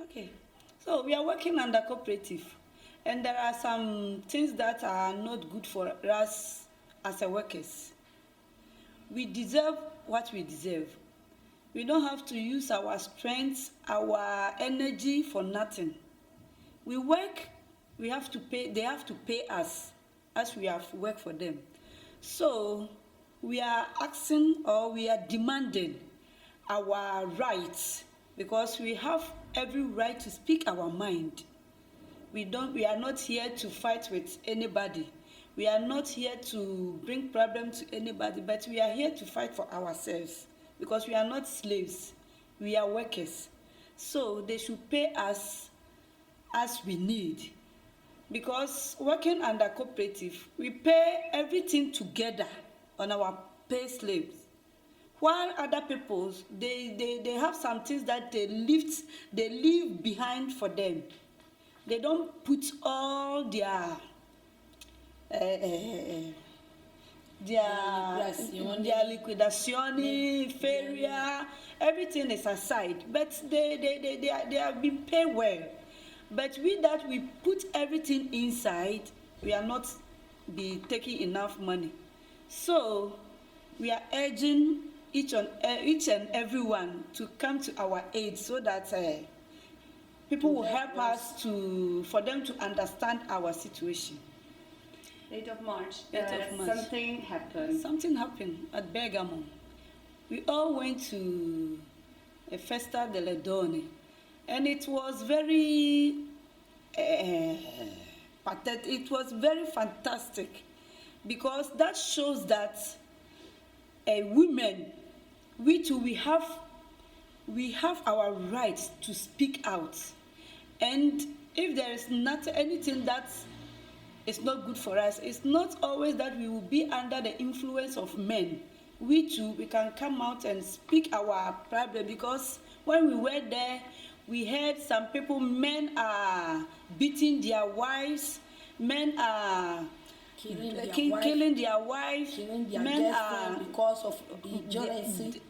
Okay. So we are working under cooperative, and there are some things that are not good for us as a workers. We deserve what we deserve. We don't have to use our strength, our energy for nothing. We work, we have to pay, they have to pay us as we have worked for them. So we are asking or we are demanding our rights because we have every right to speak our mind. We are not here to fight with anybody. We are not here to bring problems to anybody, but we are here to fight for ourselves because we are not slaves. We are workers. So they should pay us as we need. Because working under cooperative, we pay everything together on our pay slips. While other people, they have some things that they leave behind for them. They don't put all their liquidation, failure, everything is aside. But they have been paid well. But with that, we put everything inside, we are not be taking enough money. So we are urging each and everyone to come to our aid so that people will help us for them to understand our situation. 8th of March. Something happened. Something happened at Bergamo. We all went to a Festa delle Donne, and it was very pathetic. It was very fantastic because that shows that women, we too, we have our right to speak out. And if there is not anything that is not good for us, it's not always that we will be under the influence of men. We too, we can come out and speak our problem, because when we were there, we heard some people, men are beating their wives, men are killing their wives, men are because of the jealousy.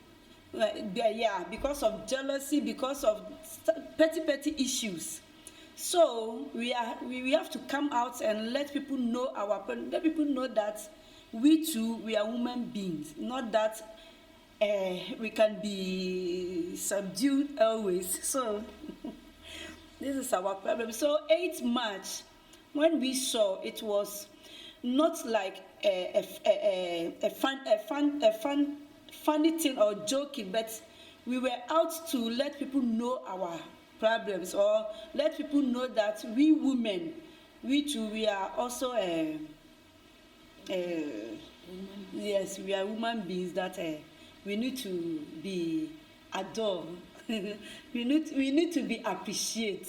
Because of jealousy, because of petty issues. So we have to come out and let people know let people know that we too, we are human beings, not that we can be subdued always. So this is our problem. So 8th March, when we saw, it was not like a funny thing or joking, but we were out to let people know our problems, or let people know that we women, we too, we are also yes, we are human beings, that we need to be adored. we need to be appreciated.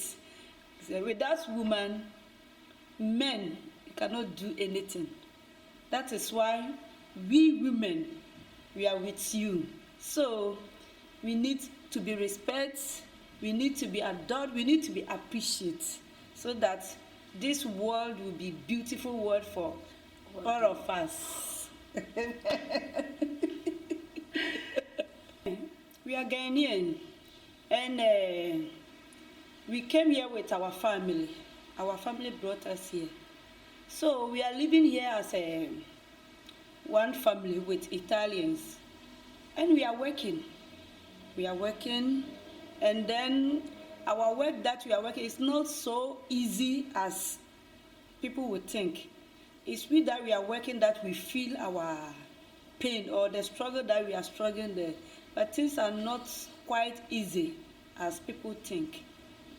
So without women, men cannot do anything. That is why we women, we are with you. So we need to be respected, we need to be adored, we need to be appreciated, so that this world will be a beautiful world for all of us. We are Ghanaian, and we came here with our family. Our family brought us here. So we are living here as one family with Italians, and we are working. And then our work that we are working is not so easy as people would think. It's we that we are working that we feel our pain or the struggle that we are struggling there. But things are not quite easy as people think.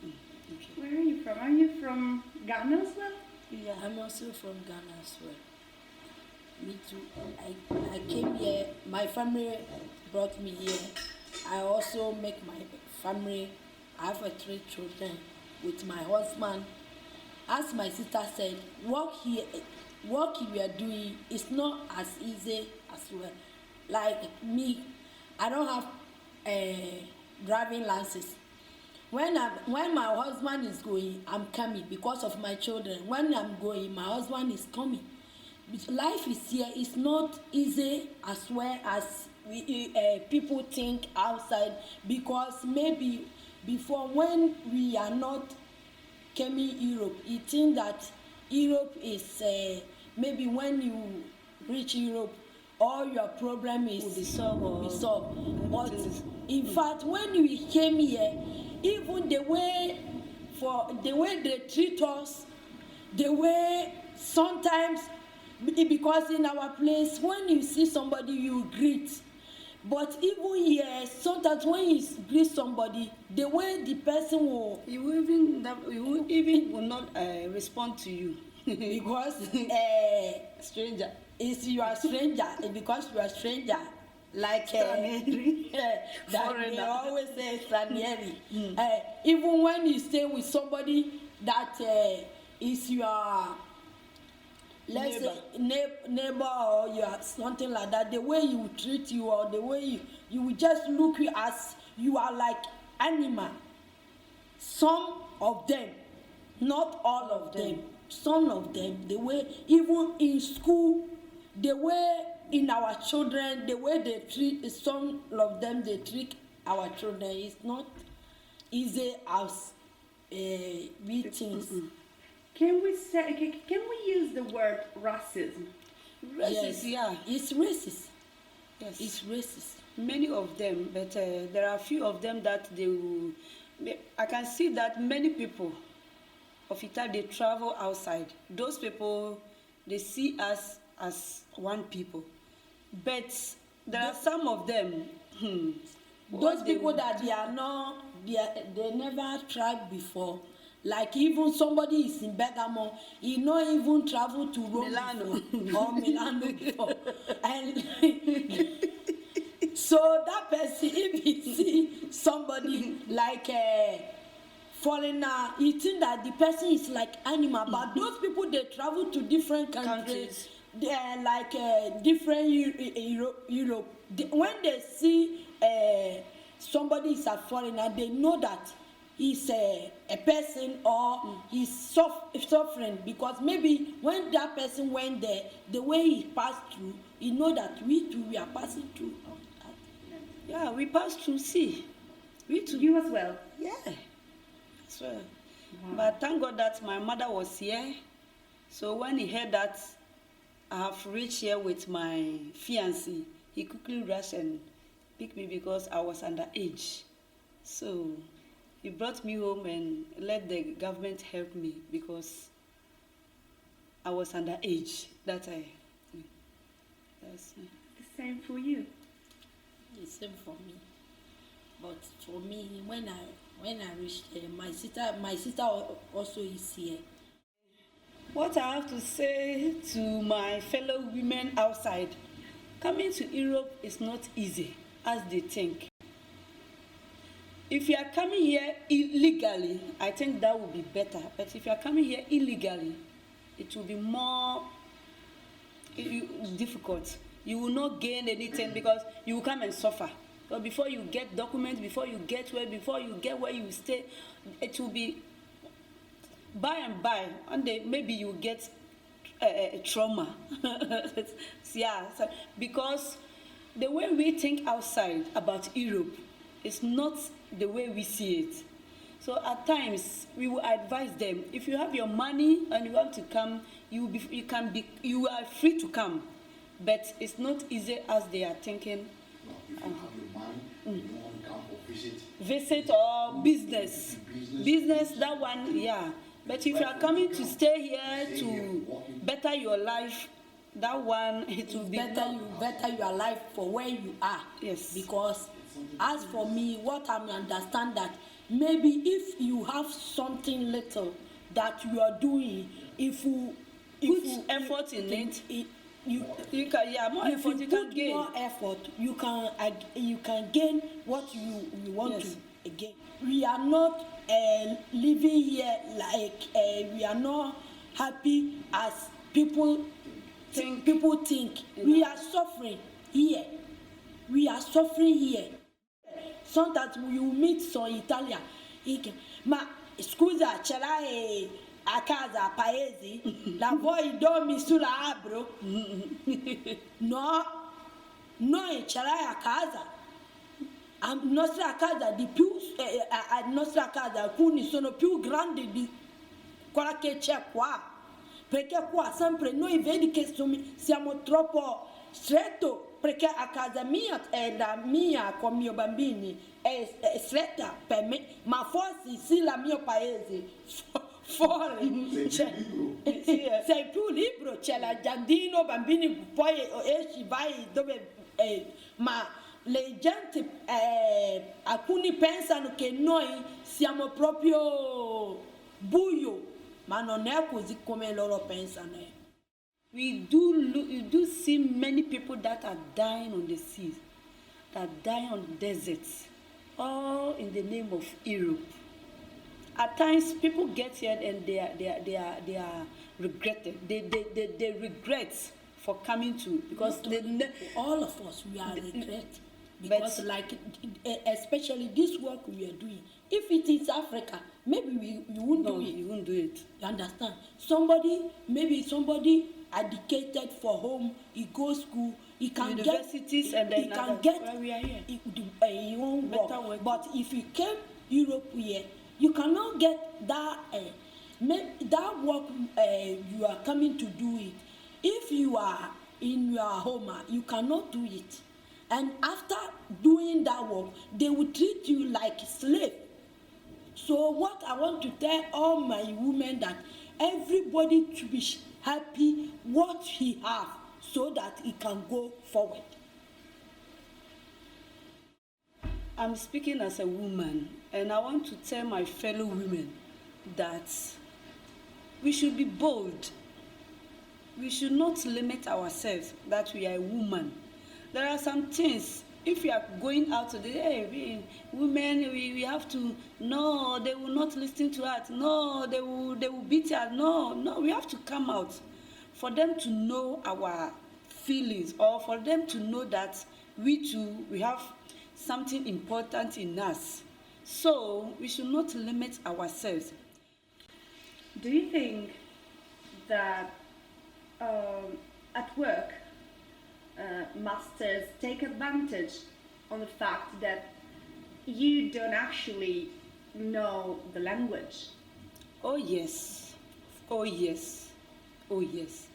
Okay. Where are you from? Are you from Ghana as well? Yeah, I'm also from Ghana as well. Me too. I came here, my family brought me here. I also make my family, I have 3 children with my husband. As my sister said, work we are doing is not as easy as well. Like me, I don't have driving license. When my husband is going, I'm coming because of my children. When I'm going, my husband is coming. Life is here. It's not easy as well as people think outside, because maybe before when we are not coming Europe, you think that Europe is maybe when you reach Europe, all your problem is will be solved. But in fact, when we came here, even the way they treat us, the way sometimes, because in our place, when you see somebody, you greet. But even here, sometimes when you greet somebody, the way the person will, you will not respond to you because stranger. is you are stranger because you are stranger. Like that they always say stranieri. Even when you stay with somebody that is your, let's say neighbor, or you are something like that, the way you treat you, or the way you will just look you as you are like animal. Some of them, not all of them, some of them, the way even in school, the way in our children, the way they treat some of them, they treat our children is not easy as we think. Can we use the word racism? Racist, yeah. It's racist. Yes. It's racist. Many of them, but there are a few of them that they will. I can see that many people of Italy, they travel outside. Those people, they see us as one people. But there are some of them. Those people that they never tried before. Like even somebody is in Bergamo, he not even travel to Rome Milano or Milano before. And so that person, if he see somebody like a foreigner, he think that the person is like animal. But those people, they travel to different countries. They're like different Europe. When they see somebody is a foreigner, they know that he's a person or he's suffering, because maybe when that person went there, the way he passed through, you know that we too, we are passing through. Yeah, we passed through sea. We too. You as well? Yeah, as well. Wow. But thank God that my mother was here. So when he heard that I have reached here with my fiancé, he quickly rushed and picked me because I was underage. So he brought me home and let the government help me because I was underage that time. That's the same for you. The same for me. But for me, when I reached here, my sister also is here. What I have to say to my fellow women outside, coming to Europe is not easy as they think. If you are coming here illegally, I think that would be better. But if you are coming here illegally, it will be more difficult. You will not gain anything because you will come and suffer. But before you get documents, before you get where you stay, it will be by and by, and maybe you get a trauma. Yeah, so, because the way we think outside about Europe is not the way we see it. So at times we will advise them, if you have your money and you want to come, you are free to come, but it's not easy as they are thinking. If you have your money, you want to come for visit or business, that one, yeah. But if you are coming to stay here to better your life, that one, it will be better your life for where you are. Yes. Because as for me, what I understand that maybe if you have something little that you are doing, if you put effort in it, you can more effort. You can gain more effort. You can gain what you want to gain. We are not living here like we are not happy as people think. We are suffering here. Sometimes you meet some Italian. Ma scusa, ce l'hai a casa a paesi? La vuoi dormi sulla abro? No, noi ce l'hai a casa. nostra casa di più nostra casa alcuni sono più grandi di quella che c'è qua, perché qua sempre noi vedi che siamo troppo stretti, perché a casa mia e la mia con i miei bambini è stretta per me, ma forse sì la mio paese fuori sei più libero, c'è la giardino, bambini, poi esci, vai dove ma le gente alcuni pensano che noi siamo proprio buio, ma non è così come loro pensano. We do see many people that are dying on the seas, that are dying on deserts, all in the name of Europe. At times, people get here and they are regretted. They regret for coming to, because all of us we are regret, because like especially this work we are doing. If it is Africa, maybe we won't do it. You won't do it. You understand? Maybe somebody educated for home, he goes school, he can universities, get, and then he can get where we are here. He won't work. But if you came Europe here, you cannot get that that work you are coming to do it. If you are in your home, you cannot do it. And after doing that work, they will treat you like a slave. So what I want to tell all my women, that everybody should be happy what he have, so that he can go forward. I'm speaking as a woman, and I want to tell my fellow women that we should be bold. We should not limit ourselves that we are a woman. There are some things, if we are going out today, hey, women, we have to, no, they will not listen to us. No, they will beat us. No, we have to come out for them to know our feelings, or for them to know that we too, we have something important in us. So we should not limit ourselves. Do you think that at work masters take advantage on the fact that you don't actually know the language? Oh yes, oh yes, oh yes.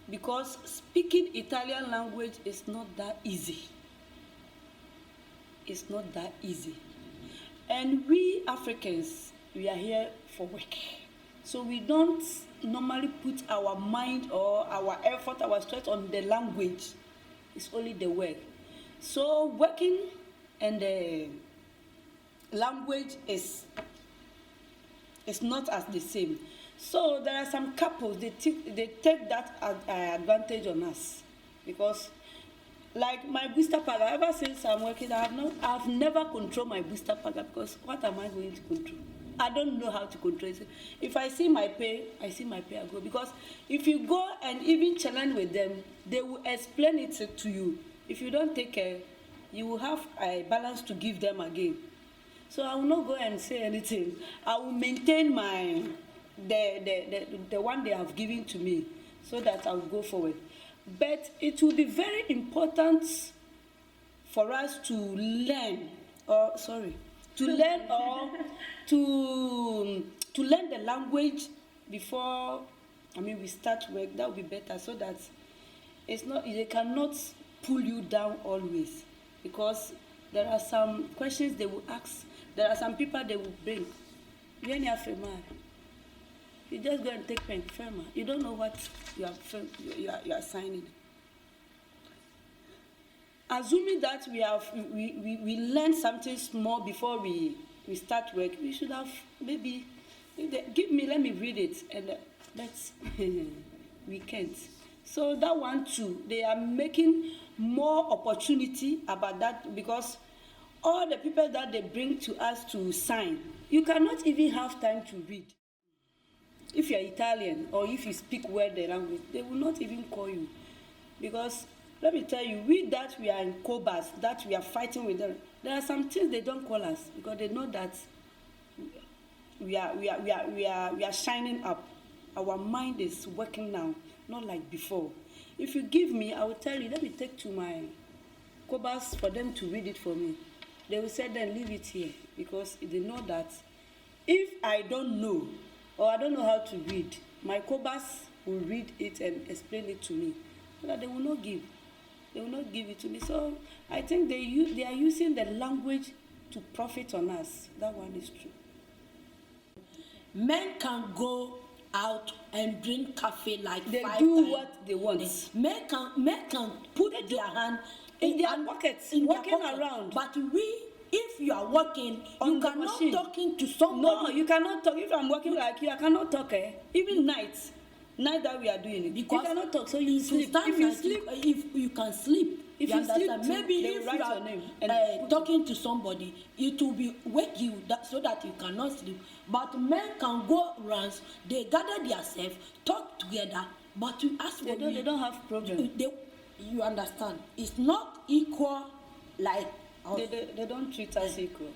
Because speaking Italian language is not that easy. It's not that easy. And we Africans, we are here for work. So we don't normally put our mind or our effort, our stress on the language. It's only the work. So working and the language is not as the same. So there are some couples, they take that advantage on us, because like my booster paga, ever since I'm working, I've never controlled my booster paga, because what am I going to control? I don't know how to control it. If I see my pay, I go. Because if you go and even challenge with them, they will explain it to you. If you don't take care, you will have a balance to give them again. So I will not go and say anything. I will maintain the one they have given to me, so that I will go forward. But it will be very important for us to learn, to learn the language before we start work. That would be better, so that they cannot pull you down always, because there are some questions they will ask. There are some people they will bring. You just go and take pen, firma. You don't know what you are signing. Assuming that we learn something small before we start work, we should have maybe, let me read it, and let's we can't. So that one too, they are making more opportunity about that, because all the people that they bring to us to sign, you cannot even have time to read. If you're Italian, or if you speak well the language, they will not even call you, because let me tell you, we are in Cobas, that we are fighting with them. There are some things they don't call us, because they know that we are shining up. Our mind is working now, not like before. If you give me, I will tell you, let me take to my Cobas for them to read it for me. they will say then leave it here, because they know that if I don't know or I don't know how to read, my cobas will read it and explain it to me, so that they will not give. They will not give it to me. So I think they are using the language to profit on us. That one is true. Men can go out and drink coffee like They 5 do times. what they want. Men can put their hand in their pockets, in their walking pocket. around. But if you are working, On you the cannot machine. talking to somebody. No, you cannot talk. If I'm working like you, I cannot talk. Even night that we are doing it, Because you cannot talk. So you sleep. stand If you like sleep, if you can sleep. If you you sleep understand? too, Maybe they will if write you are your name and talking to somebody, it will be wake you so that you cannot sleep. But men can go around, they gather themselves, talk together, but you ask for they don't have problem. You understand? It's not equal like us. They don't treat us equal.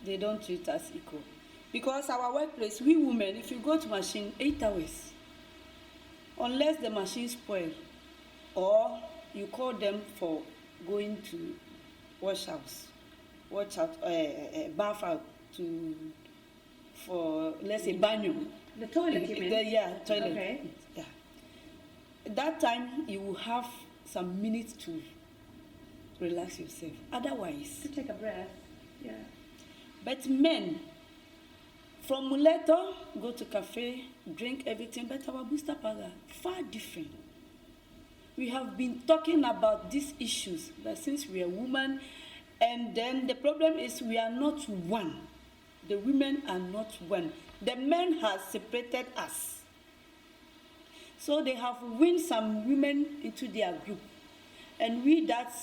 They don't treat us equal. Because our workplace, we women, if you go to machine 8 hours, unless the machine spoil, or you call them for going to wash out, bath out for, let's say, banyo. The toilet, you mean? Toilet. Okay. Yeah. That time you will have some minutes to relax yourself. Otherwise, To take a breath. Yeah. but men, from Montello, go to cafe, drink everything, but our booster paga, far different. We have been talking about these issues, but since we are women, and then the problem is we are not one. The women are not one. The men have separated us. So they have win some women into their group. And we that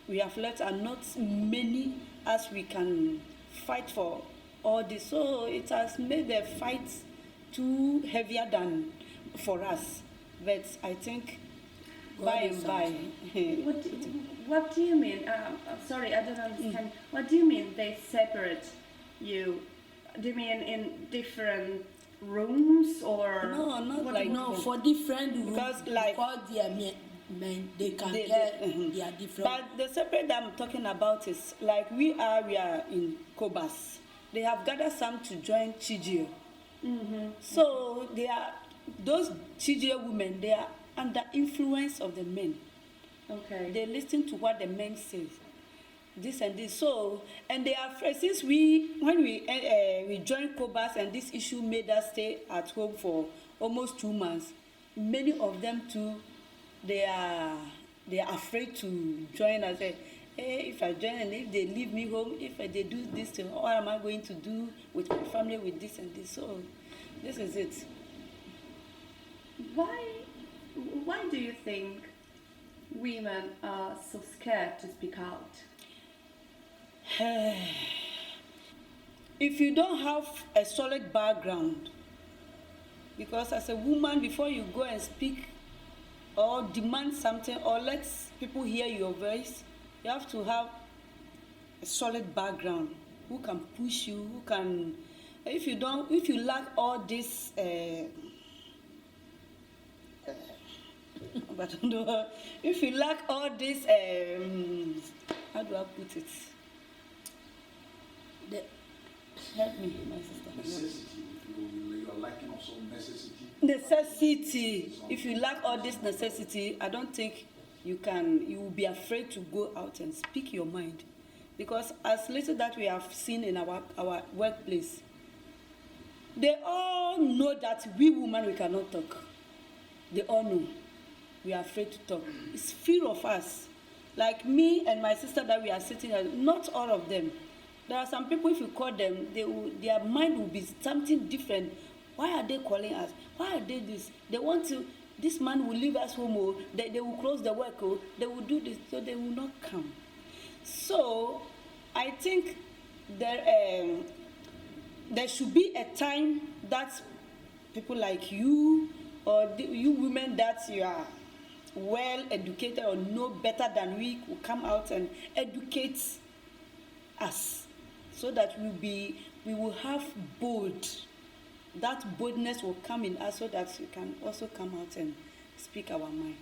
we have left are not many as we can fight for all this. So it has made the fight too heavier than for us. But I think by and by. What do you mean? Sorry, I don't understand. What do you mean they separate you? Do you mean in different rooms or? No, not what like do you No, mean? for different rooms, Because, like, they are men, they can They- get mhm. their different. But the separate that I'm talking about is like we are in Kobas. They have gathered some to join Chijio. So they are those Chijio women. They are under influence of the men. Okay. They listen to what the men say, this and this. So and they are afraid since when we joined Kobas and this issue made us stay at home for almost 2 months. Many of them too. They are afraid to join us. Say, hey, if I join and if they leave me home, if they do this thing, what am I going to do with my family with this and this? So this is it. Why do you think women are so scared to speak out? If you don't have a solid background, because as a woman, before you go and speak or demand something or let people hear your voice, you have to have a solid background who can push you, who can. If you lack all this but if you lack all this how do I put it? Help me, my sister. Necessity. If you are lacking also necessity. Necessity. If you lack all this necessity, I don't think you will be afraid to go out and speak your mind. Because as little that we have seen in our workplace, they all know that we women, we cannot talk. They all know. We are afraid to talk. It's fear of us. Like me and my sister that we are sitting at, not all of them. There are some people, if you call them, their mind will be something different. Why are they calling us? Why are they this? They want to, this man will leave us home, or they will close the work, or they will do this, so they will not come. So I think there should be a time that people like you, or you women that you are well educated or know better than we, will come out and educate us, so that we will have that boldness will come in us, so that we can also come out and speak our mind.